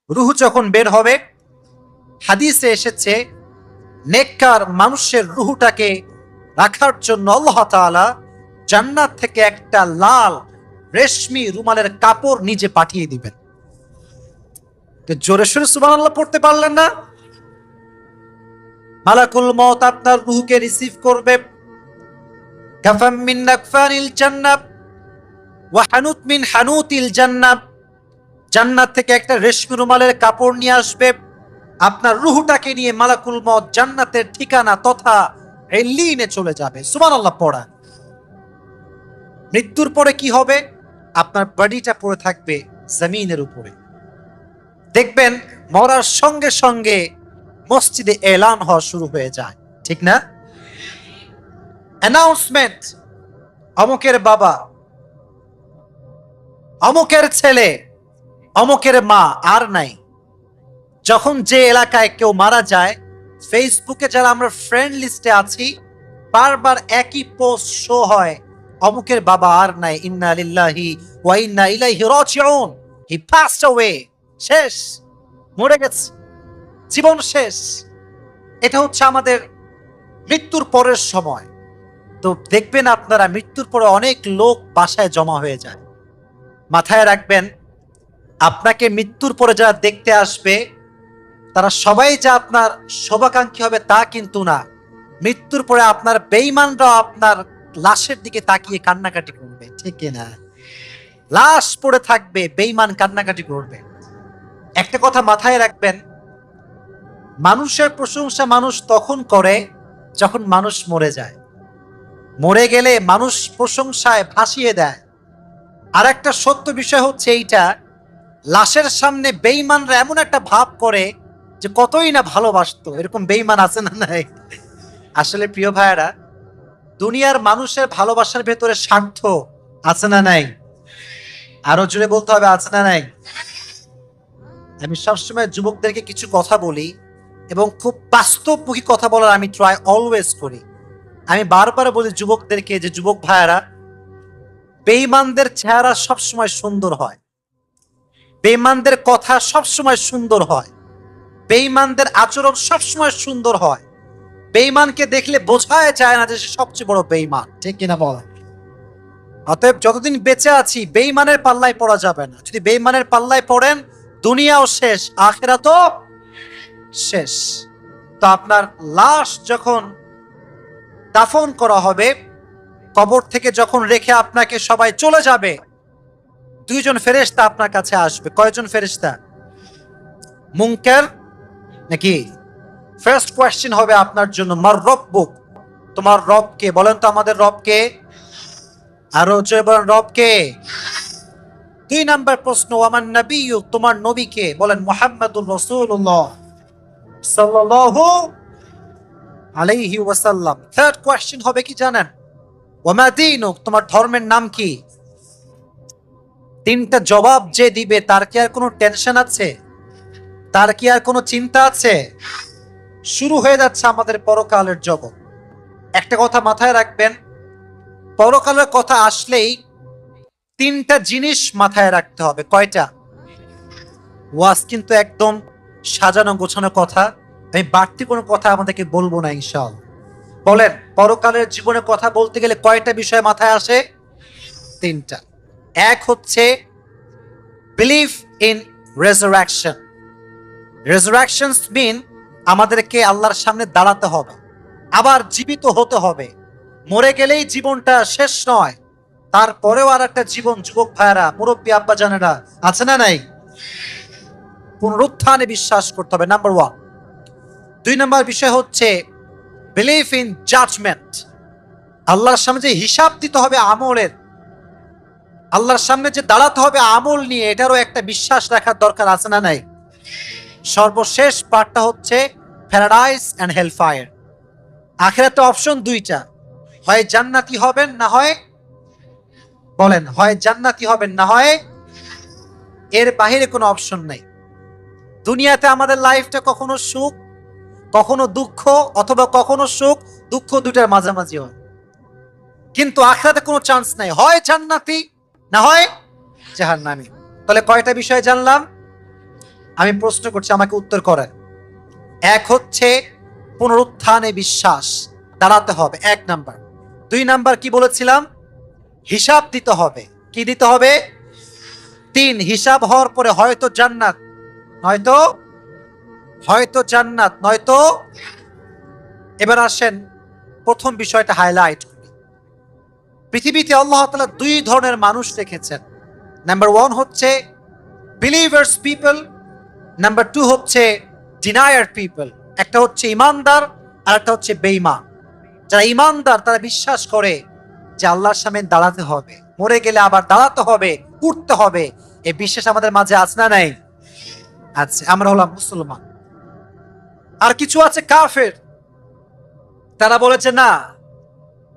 রুহ যখন বের হবে, হাদিসে এসেছে নেককার মানুষের রুহটাকে রাখার জন্য আল্লাহ তাআলা জান্নাত থেকে একটা লাল রেশমি রুমালের কাপড় নিজে পাঠিয়ে দিবেন। তো জোরে সোরে সুবহানাল্লাহ পড়তে পারলেন না? মালাকুল মউত আপনার রুহকে রিসিভ করবে। কাফাম মিন নাকফানিল জান্নাত ওয়া হানুত মিন হানুতিল জান্নাত, জান্নাত থেকে একটা রেশমি রুমালের কাপড় নিয়ে আসবে। আপনার রুহটাকে নিয়ে মালাকুল মউত জান্নাতের ঠিকানা তথা ইল্লিনে চলে যাবে। সুবহানাল্লাহ পড়া। মৃত্যুর পরে কি হবে? আপনার বডিটা পড়ে থাকবে জমিনের উপরে। দেখবেন মরার সঙ্গে সঙ্গে মসজিদে এলান হওয়া শুরু হয়ে যায়, ঠিক না? অ্যানাউন্সমেন্ট, অমুকের বাবা, অমুকের ছেলে, অমুকের মা আর নাই। যখন যে এলাকায় কেউ মারা যায়, ফেসবুকে যারা আমরা ফ্রেন্ড লিস্টে আছি, বারবার একই পোস্ট শো হয়, অমুকের বাবা আর নাই, ইন্না লিল্লাহি ওয়া ইন্না ইলাইহি রাজিউন, হি পাসড অ্যাওয়ে, শেষ, মরে গেছে, জীবন শেষ। এটা হচ্ছে আমাদের মৃত্যুর পরের সময়। তো দেখবেন আপনারা মৃত্যুর পরে অনেক লোক বাসায় জমা হয়ে যায়। মাথায় রাখবেন, আপনাকে মৃত্যুর পরে যারা দেখতে আসবে তারা সবাই যে আপনার শুভাকাঙ্ক্ষী হবে তা কিন্তু না। মৃত্যুর পরে আপনার বেঈমানরাও আপনার লাশের দিকে তাকিয়ে কান্নাকাটি করবে, ঠিক না? লাশ পড়ে থাকবে, বেঈমান কান্নাকাটি করবে। একটা কথা মাথায় রাখবেন, মানুষের প্রশংসা মানুষ তখন করে যখন মানুষ মরে যায়। মরে গেলে মানুষ প্রশংসায় ভাসিয়ে দেয়। আর একটা সত্য বিষয় হচ্ছে এইটা, লাশের সামনে বেঈমানরা এমন একটা ভাব করে যে কতই না ভালোবাসতো। এরকম বেঈমান আছে না নাই? আসলে প্রিয় ভাইয়েরা, দুনিয়ার মানুষের ভালোবাসার ভেতরে স্বার্থ আছে না নাই? আরো জোরে বলতে হবে, আছে না নাই? আমি সবসময় যুবকদেরকে কিছু কথা বলি এবং খুব বাস্তবমুখী কথা বলার আমি ট্রাই অলওয়েজ করি। আমি বারবার বলি যুবকদেরকে যে যুবক ভাইয়েরা, বেঈমানদের চেহারা সবসময় সুন্দর হয়, বেঈমানদের কথা সবসময় সুন্দর হয়, বেঈমানদের আচরণ সবসময় সুন্দর হয়। বেঈমানকে দেখলে বোঝায় যায় না যে সে সবচেয়ে বড় বেঈমান, ঠিক কিনা বল? অতএব যতদিন বেঁচে আছি বেঈমানের পাল্লায় পড়া যাবে না। যদি বেঈমানের পাল্লায় পড়েন, দুনিয়াও শেষ, আখিরাতও শেষ। তো আপনার লাশ যখন দাফন করা হবে, কবর থেকে যখন রেখে আপনাকে সবাই চলে যাবে, দুইজন ফেরেশতা আপনার কাছে আসবে। কয়জন ফেরেশতা? মুনকার নাকি? ফার্স্ট কোয়েশ্চেন হবে আপনার জন্য, মার রব্বুক, তোমার রব কে? বলেন তো আমাদের রব কে? আরো জোরে বলেন, রব কে? 2 নাম্বার প্রশ্ন, ওয়ামান নাবিয়্যু, তোমার নবী কে? বলেন মুহাম্মাদুর রাসূলুল্লাহ সাল্লাল্লাহু আলাইহি ওয়াসাল্লাম। থার্ড কোয়েশ্চেন হবে কি জানেন? ওয়ামা দীনুক, তোমার ধর্মের নাম কি? 3টা জবাব যে দিবে তার কি আর কোনো টেনশন আছে? তার কি আর কোনো চিন্তা আছে? শুরু হয়ে যাচ্ছে আমাদের পরকালের জগৎ। একটা কথা মাথায় রাখবেন, পরকালের কথা আসলেই 3টা জিনিস মাথায় রাখতে হবে। কয়টা? ওয়াজ কিন্তু একদম সাজানো গোছানো কথা, আমি বাড়তি কোনো কথা আমাদেরকে বলবো না ইনশাআল্লাহ। বলেন, পরকালের জীবনে কথা বলতে গেলে কয়টা বিষয় মাথায় আসে? 3টা। এক হচ্ছে বিলিভ ইন রেজারেকশন। রেজারেকশনস মিন আমাদেরকে আল্লাহর সামনে দাঁড়াতে হবে, আবার জীবিত হতে হবে। মরে গেলেই জীবনটা শেষ নয়, তারপরেও আর একটা জীবন। যুবক ভাইয়েরা, মুরব্বী আব্বা জানেরা, আছে না নাই? পুনরুত্থানে বিশ্বাস করতে হবে, নাম্বার 1। 2 নাম্বার বিষয় হচ্ছে বিলিভ ইন জাজমেন্ট। আল্লাহর সামনে যে হিসাব দিতে হবে আমলের, আল্লাহর সামনে যে দাঁড়াতে হবে আমল নিয়ে, এটারও একটা বিশ্বাস রাখার দরকার, আছে না নাই? সর্বশেষ পার্টটা হচ্ছে প্যারাডাইস এন্ড হেলফায়ার। আখিরাতে অপশন 2টা, হয় জান্নাতি হবেন না হয়, বলেন, হয় জান্নাতি হবেন না হয়, এর বাহিরে কোনো অপশন নেই। দুনিয়াতে আমাদের লাইফটা কখনো সুখ, কখনো দুঃখ, অথবা কখনো সুখ দুঃখ, দুটার মাঝামাঝি হয়। কিন্তু আখিরাতে কোনো চান্স নাই, হয় জান্নাতি না হয় জাহান্নামী। তাহলে কয়টা বিষয় জানলাম? আমি প্রশ্ন করছি, আমাকে উত্তর করেন। এক হচ্ছে পুনরুত্থানে বিশ্বাস, দাঁড়াতে হবে, 1 নাম্বার। 2 নাম্বার কি বলেছিলাম? হিসাব দিতে হবে। কি দিতে হবে? 3, হিসাব হওয়ার পরে হয়তো জান্নাত, নয়তো হয়তো জান্নাত, নয়তো। এবার আসেন প্রথম বিষয়টা হাইলাইট করি। পৃথিবীতে আল্লাহ তাআলা 2 ধরনের মানুষ রেখেছেন। নাম্বার 1 হচ্ছে বিলিভার্স পিপল, নাম্বার 2 হচ্ছে ডিনায়ার পিপল। একটা হচ্ছে ইমানদার আর একটা হচ্ছে বেঈমান। যারা ইমানদার তারা বিশ্বাস করে যে আল্লাহর সামনে দাঁড়াতে হবে, মরে গেলে আবার দাঁড়াতে হবে, উঠতে হবে। এই বিশ্বাস আমাদের মাঝে আছে না নাই? আছে। আমরা হলাম মুসলমান। আর কিছু আছে কাফের, তারা বলেছে না,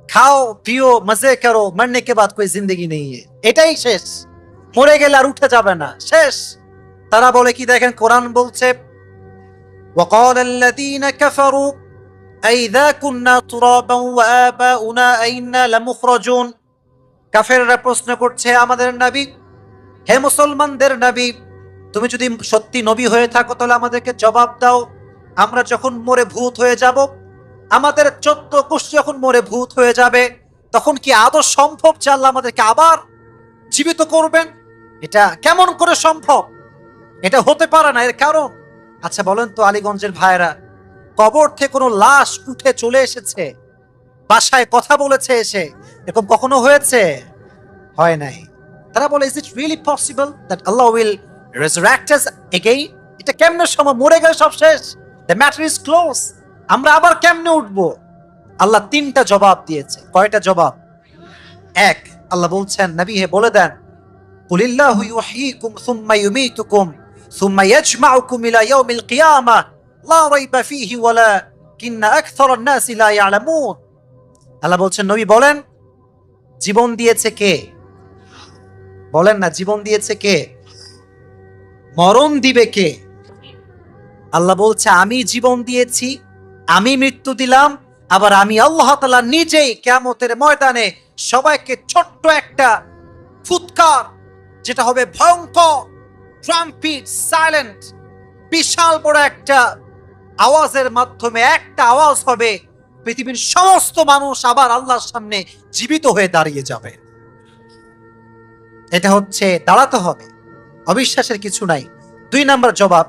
খাও পিও মজে করো, মরনে কে বাদ কোই জিন্দগি নেই, এটাই শেষ, মরে গেলে আর উঠে যাবে না, শেষ। তারা বলে কি দেখেন, কোরআন বলছে وقال الذين كفروا أئذا كنا ترابا وآباؤنا أئنا لمخرجون। কাফেররা প্রশ্ন করছে আমাদের নবী, হে মুসলমানদের নবী, তুমি যদি সত্যি নবী হয়ে থাকো তাহলে আমাদেরকে জবাব দাও, আমরা যখন মরে ভূত হয়ে যাব, আমাদের 14 কোষ যখন মরে ভূত হয়ে যাবে, তখন কি আদৌ সম্ভব যে আল্লাহ আমাদেরকে আবার জীবিত করবেন? এটা কেমন করে সম্ভব? এটা হতে পারে না। এর কারণ, আচ্ছা বলেন তো আলীগঞ্জের ভাইরা, কবর থেকে কোনো লাশ উঠে চলে এসেছে, বাসায় কথা বলেছে এসে, এরকম কখনো হয়েছে? হয় নাই। তারা বলে, is it really possible that Allah will resurrect us again? এটা কেমনে সম্ভব? মরে গেলে সব শেষ, দ্য ম্যাটার ইজ ক্লোজ, আমরা আবার কেমনে উঠবো? আল্লাহ 3টা জবাব দিয়েছে। কয়টা জবাব? 1, আল্লাহ বলছেন নবী হে বলে দেন, কুলিল্লাহু ইউহয়িকুম সুম্মা ইউমীতুকুম সুম্মা ইয়াজমাউকুম ইলা ইয়াউমিল কিয়ামাহ লা রাইবা ফীহি ওয়ালাকিন্না আকসারান নাসি লা ইয়ালামুন। আল্লাহ বলছেন নবী বলেন, জীবন দিয়েছে কে? বলেন না, জীবন দিয়েছে কে? মরণ দিবে কে? আল্লাহ বলছে আমি জীবন দিয়েছি, আমি মৃত্যু দিলাম, আবার আমি আল্লাহ তাআলা নিজেই কিয়ামতের ময়দানে সবাইকে ছোট্ট একটা ফুৎকার, যেটা হবে ভয়ঙ্কর, ট্রাম্পিট সাইলেন্ট, বিশাল বড় একটা আওয়াজের মাধ্যমে একটা আওয়াজ হবে, পৃথিবীর সমস্ত মানুষ আবার আল্লাহর সামনে জীবিত হয়ে দাঁড়িয়ে যাবে। এটা হচ্ছে দাঁড়াতে হবে, অবিশ্বাসের কিছু নাই। 2 নাম্বার জবাব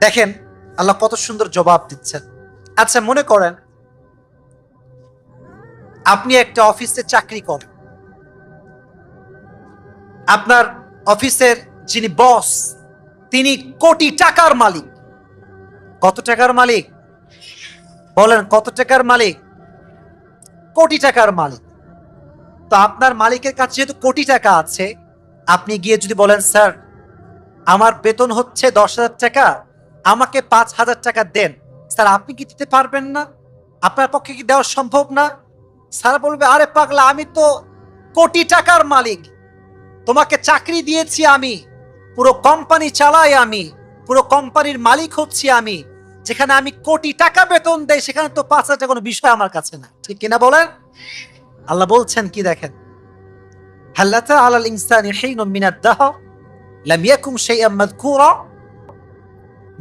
দেখেন আল্লাহ কত সুন্দর জবাব দিচ্ছেন। আচ্ছা মনে করেন আপনি একটা অফিসে চাকরি করেন, আপনার অফিসের যিনি বস তিনি কোটি টাকার মালিক। কত টাকার মালিক? বলেন কত টাকার মালিক? কোটি টাকার মালিক। তো আপনার মালিকের কাছে যেহেতু কোটি টাকা আছে, আপনি গিয়ে যদি বলেন স্যার আমার বেতন হচ্ছে 10,000 টাকা, আমাকে 5,000 টাকা দেন, স্যার আপনি কি দিতে পারবেন না? আপনার পক্ষে কি দেওয়া সম্ভব না? স্যার বলবে, আরে পাগলা, আমি তো কোটি টাকার মালিক, তোমাকে চাকরি দিয়েছি আমি, পুরো কোম্পানি চালাই আমি, পুরো কোম্পানির মালিক হচ্ছি আমি, যেখানে আমি কোটি টাকা বেতন দেই সেখানে তো 5,000 টাকা কোনো বিষয় আমার কাছে না, ঠিক কিনা বলেন? আল্লাহ বলছেন কি দেখেন, হাল আতা আলাল ইনসানি হিনুম মিনাদ দাহর লাম ইয়াকুম শাইআন মাযকুরা।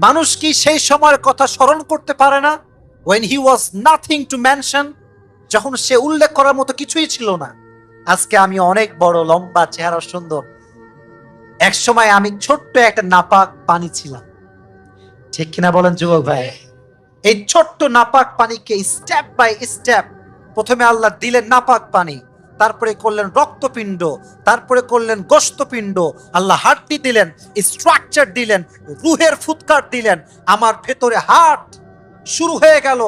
মানুষ কি সেই সময়ের কথা স্মরণ করতে পারে না? when he was nothing to mention, যখন সে উল্লেখ করার মতো কিছুই ছিল না। আজকে আমি অনেক বড়, লম্বা, চেহারা সুন্দর, এক সময় আমি ছোট্ট একটা নাপাক পানি ছিলাম, ঠিক কিনা বলেন যুবক ভাই? এই ছোট্ট নাপাক পানিকে স্টেপ বাই স্টেপ প্রথমে আল্লাহ দিলেন নাপাক পানি, তারপরে করলেন রক্তপিণ্ড, তারপরে করলেন গোশতপিণ্ড, আল্লাহ হাড্ডি দিলেন, স্ট্রাকচার দিলেন, রুহের ফুৎকার দিলেন, আমার ভেতরে হার্ট শুরু হয়ে গেল,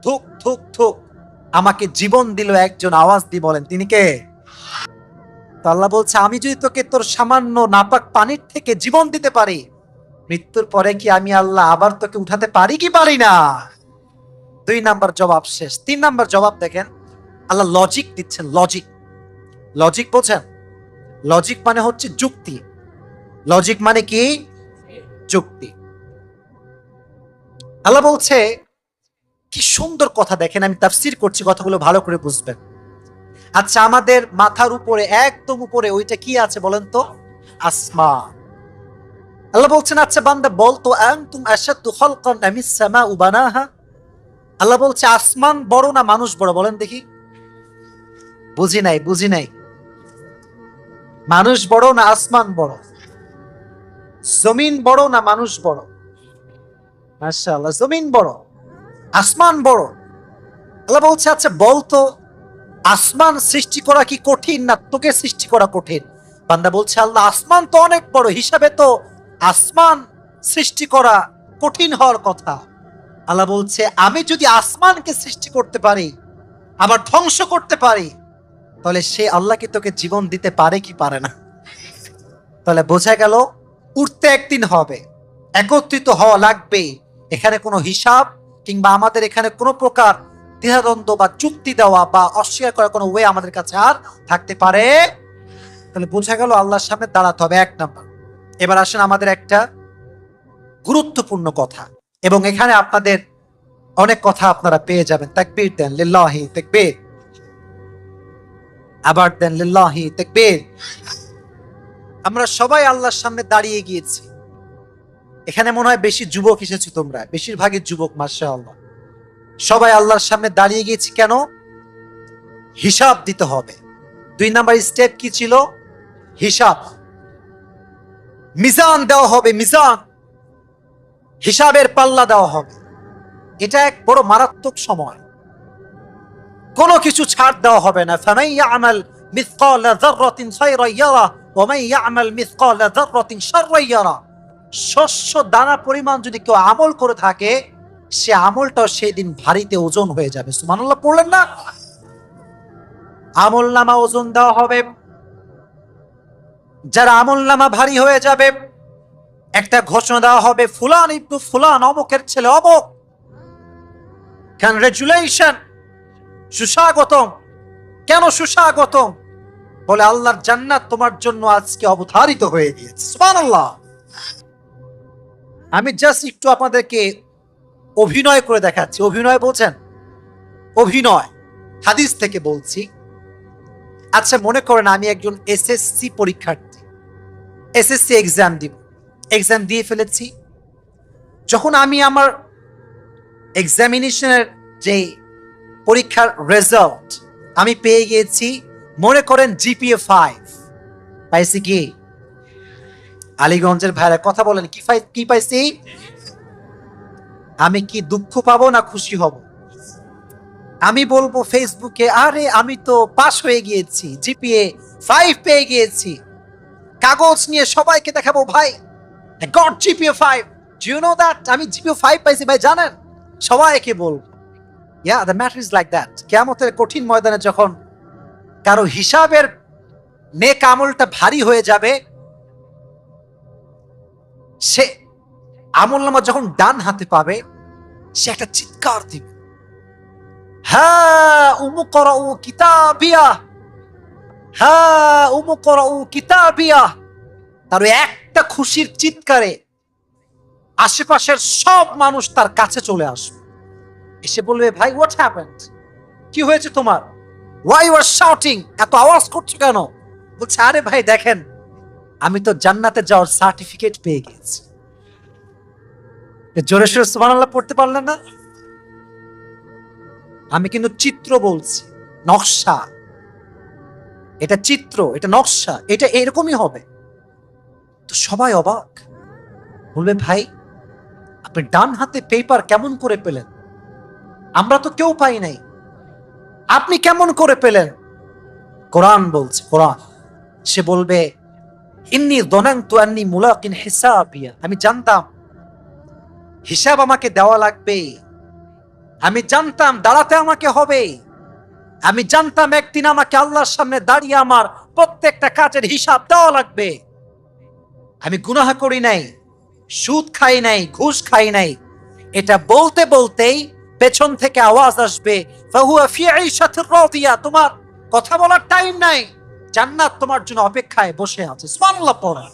ধুক ধুক ধুক, আমাকে জীবন দিল একজন, আওয়াজ দিয়ে বলেন তিনি কে? তো আল্লাহ বলছে আমি যদি তোকে তোর সামান্য নাপাক পানির থেকে জীবন দিতে পারি, মৃত্যুর পরে কি আমি আল্লাহ আবার তোকে উঠাতে পারি কি পারি না? 2 নাম্বার জবাব শেষ। 3 নাম্বার জবাব দেখেন, আল্লাহ লজিক দিচ্ছেন। লজিক, লজিক বোঝেন? লজিক মানে হচ্ছে যুক্তি। লজিক মানে কি? যুক্তি। আল্লাহ বলছে, কি সুন্দর কথা দেখেন, আমি তাফসীর করছি, কথাগুলো ভালো করে বুঝবেন। আচ্ছা আমাদের মাথার উপরে, একদম উপরে ওইটা কি আছে বলেন তো? আসমান। আল্লাহ বলছেন, আচ্ছা বান্দা বল তো, আনতুম আশাদ্দু খালকান আমিস সামাউ বানাহা, আল্লাহ বলছে আসমান বড় না মানুষ বড়, বলেন দেখি। বুঝি নাই। মানুষ বড় না আসমান বড়? জমিন বড় না মানুষ বড়? মাশাআল্লাহ, জমিন বড়, আসমান বড়। আল্লাহ বলছে আচ্ছা বলতো, আসমান সৃষ্টি করা কি কঠিন না তোকে সৃষ্টি করা কঠিন? বান্দা বলছে আল্লাহ আসমান তো অনেক বড়, হিসাবে তো আসমান সৃষ্টি করা কঠিন হওয়ার কথা। আল্লাহ বলছে আমি যদি আসমানকে সৃষ্টি করতে পারি, আবার ধ্বংস করতে পারি, তাহলে সে আল্লাহ কি তোকে জীবন দিতে পারে কি পারে না? তাহলে বোঝা গেল উঠতে একদিন হবে, একত্রিত হওয়া লাগবে। এখানে কোনো হিসাব কিংবা আমাদের এখানে কোনো প্রকার দ্বিধাদ্বন্দ্ব বা চুক্তি দেওয়া বা অস্বীকার করার কোনো ওয়ে আমাদের কাছে আর থাকতে পারে। তাহলে বোঝা গেল আল্লাহর সামনে দাঁড়াতে হবে, এক নাম্বার। এবার আসেন আমাদের একটা গুরুত্বপূর্ণ কথা, এবং এখানে আপনাদের অনেক কথা আপনারা পেয়ে যাবেন। তাকবীর দেন, লিল্লাহি তাকবীর। আবার দেন, লিল্লাহি তাকবীর। আমরা সবাই আল্লাহর সামনে দাঁড়িয়ে গিয়েছি। এখানে মনে হয় বেশি যুবক এসেছো তোমরা, বেশিরভাগই যুবক, মাশাআল্লাহ। সবাই আল্লাহর সামনে দাঁড়িয়ে গিয়েছি কেন? হিসাব দিতে হবে। 2 নাম্বার স্টেপ কি ছিল? হিসাব। মিজান দেওয়া হবে, মিজান, হিসাবের পাল্লা দেওয়া হবে। এটা এক বড় মারাত্মক সময়, কোনো কিছু ছাড় দেওয়া হবে না। ফামান ইয়ামাল মিসকালা যাররাতিন খায়রান ইয়ারা ওয়া মান ইয়ামাল মিসকালা যাররাতিন শাররান ইয়ারা। শস্য দানা পরিমাণ যদি কেউ আমল করে থাকে, সে আমলটাও সেদিন ভারীতে ওজন হয়ে যাবে। সুবহানাল্লাহ পড়লেন না? আমল নামা ওজন দেওয়া হবে। যারা আমল নামা ভারী হয়ে যাবে, একটা ঘোষণা দেওয়া হবে, ফুলান ইবনু ফুলান, অমুকের ছেলে অমুক, কনগ্রাচুলেশন, সুস্বাগতম। কেন সুস্বাগতম? বলে আল্লাহর জান্নাত তোমার জন্য আজকে অবধারিত হয়ে গিয়েছে। সুবহানাল্লাহ। আমি জাস্ট একটু আপনাদেরকে অভিনয় করে দেখাচ্ছি। অভিনয় বলছেন, অভিনয় হাদিস থেকে বলছি। আচ্ছা মনে করেন আমি একজন এসএসসি পরীক্ষার্থী, এসএসসি এক্সাম দিব, এক্সাম দিয়ে ফেলেছি। যখন আমি আমার এক্সামিনেশনের যে পরীক্ষার রেজাল্ট আমি পেয়ে গিয়েছি, মনে করেন জিপিএ 5 পাইছি। কি আলীগঞ্জের ভাইরা কথা বলেন, কি পাইছি? আমি কি দুঃখ পাবো না খুশি হব? আমি বলবো ফেসবুকে, আরে আমি তো পাস হয়ে গিয়েছি, জিপিএ 5 পেয়ে গিয়েছি, কাগজ নিয়ে সবাইকে দেখাবো, ভাই got GPA 5, do you know that আমি জিপিএ 5 পাইছি ভাই, জানেন? সবাইকে বলবো। Yeah, the matter is like that. কিয়ামতের কঠিন ময়দানে যখন কারো হিসাবের নেক আমলটা ভারী হয়ে যাবে, সে আমলনামা যখন ডান হাতে পাবে, সে একটা চিৎকার দিবে, হ্যাঁ উমুকরাউ কিতাবিয়া, হ্যাঁ উমুকরাউ কিতাবিয়া। তার একটা খুশির চিৎকারে আশেপাশের সব মানুষ তার কাছে চলে আসবে, এসে বলবে, ভাই হোয়াট হ্যাপেন্ড, কি হয়েছে তোমার, ওয়াই ইউ আর শাউটিং, এত আওয়াজ করছো কেন? বলছে, আরে ভাই দেখেন, আমি তো জান্নাতে যাওয়ার সার্টিফিকেট পেয়ে গেছি। জোরে সোরে সুবহানাল্লাহ পড়তে পারলেন না? আমি কিন্তু চিত্র বলছি, নকশা। এটা চিত্র, এটা নকশা, এটা এরকমই হবে। তো সবাই অবাক, বলবে, ভাই আপনি ডান হাতে পেপার কেমন করে পেলেন? আমরা তো কেউ পাই নাই, আপনি কেমন করে পেলেন? কোরআন বলছে, কোরআন। সে বলবে, ইন্নী যনানতু আন্নী মুলাকিন হিসাবিয়া, আমি জানতাম হিসাব আমাকে দেওয়া লাগবে, আমি জানতাম দাঁড়াতে আমাকে হবে, আমি জানতাম একদিন আমাকে আল্লাহর সামনে দাঁড়িয়ে আমার প্রত্যেকটা কাজের হিসাব দেওয়া লাগবে। আমি গুনাহ করি নাই, সুদ খাই নাই, ঘুষ খাই নাই। এটা বলতে বলতেই পেছন থেকে আওয়াজ আসবে, ফাহুয়া ফি আইশাতির রাদিয়া, তোমার কথা বলার টাইম নাই, জান্নাত তোমার জন্য অপেক্ষায় বসে আছে। সুবহানাল্লাহ পড়া।